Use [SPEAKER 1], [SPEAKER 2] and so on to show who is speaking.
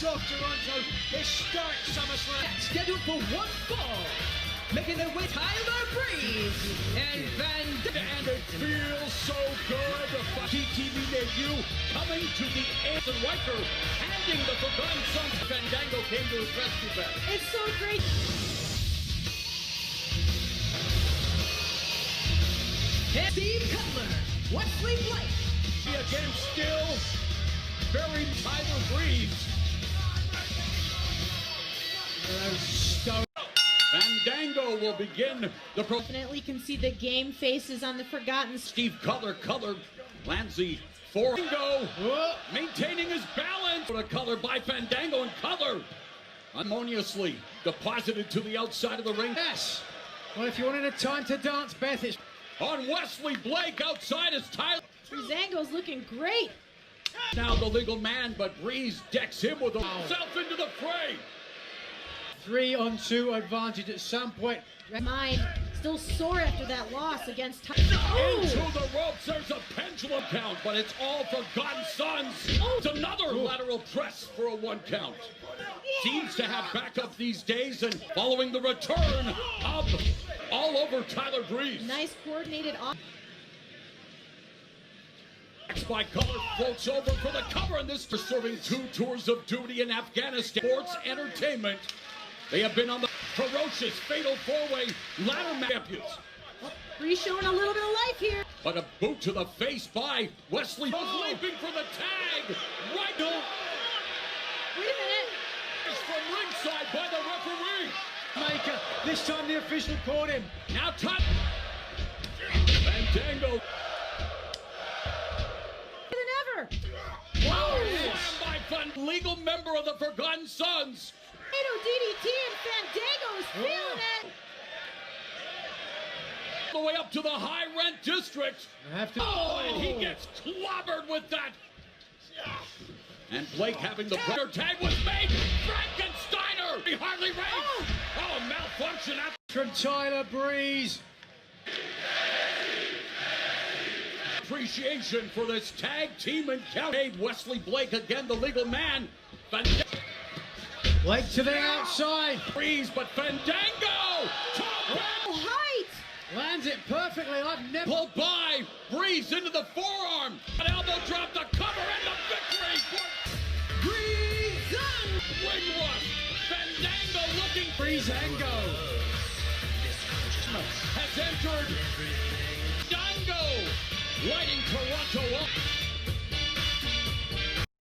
[SPEAKER 1] off Toronto historic SummerSlam.
[SPEAKER 2] Scheduled for one fall, making their way Tyler Breeze and
[SPEAKER 3] And it feels so good. The TV debut coming to the end. Riker handing the Forgotten Sons. Fandango came to his rescue back.
[SPEAKER 4] It's so great.
[SPEAKER 2] and Steve Cutler, Wesley Blake.
[SPEAKER 3] Again, still very Tyler Breeze. Fandango will begin the
[SPEAKER 4] Definitely can see the game faces on the Forgotten.
[SPEAKER 3] Steve Cutler lands the Fandango, maintaining his balance. A Cutler by Fandango, and Cutler harmoniously deposited to the outside of the ring.
[SPEAKER 1] Yes. Well, if you wanted a time to dance, Beth, it's
[SPEAKER 3] On Wesley Blake outside is Tyler.
[SPEAKER 4] Breezango's looking great.
[SPEAKER 3] Now the legal man, but Breeze decks him with himself into the fray.
[SPEAKER 1] 3-on-2 advantage at some point.
[SPEAKER 4] Mind still sore after that loss against
[SPEAKER 3] Into the ropes, there's a pendulum count, but it's all Forgotten Sons. It's another lateral press for a 1 count. Seems to have backup these days, and following the return of all over Tyler Breeze.
[SPEAKER 4] Nice coordinated off.
[SPEAKER 3] By Color floats over for the cover, and this is serving 2 tours of duty in Afghanistan. Sports entertainment. They have been on the ferocious fatal 4-way ladder champions.
[SPEAKER 4] Breeze showing a little bit of life here.
[SPEAKER 3] But a boot to the face by Wesley. Leaping for the tag. Right on.
[SPEAKER 4] Wait a minute.
[SPEAKER 3] Is from ringside by the referee.
[SPEAKER 1] Maker. This time the official caught him.
[SPEAKER 3] Now touch. Fandango.
[SPEAKER 4] Than ever.
[SPEAKER 3] Slam by Fun. Legal member of the Forgotten Sons.
[SPEAKER 4] DDT and Fandango is feeling it.
[SPEAKER 3] The way up to the high rent district. And he gets clobbered with that. And Blake having the prayer tag was made. Frankensteiner. He hardly raised. Oh, malfunction.
[SPEAKER 1] From Tyler Breeze.
[SPEAKER 3] Appreciation for this tag team encounter. Wesley Blake again, the legal man.
[SPEAKER 1] Blake to the outside.
[SPEAKER 3] Breeze, but Fandango.
[SPEAKER 4] Height.
[SPEAKER 1] Lands it perfectly. I've never
[SPEAKER 3] Pulled by. Breeze into the forearm. An elbow drop, the cover, and the victory.
[SPEAKER 4] Breezango.
[SPEAKER 3] Ring rust. Fandango looking.
[SPEAKER 1] Breezango
[SPEAKER 3] Has entered. Fandango lighting Toronto up.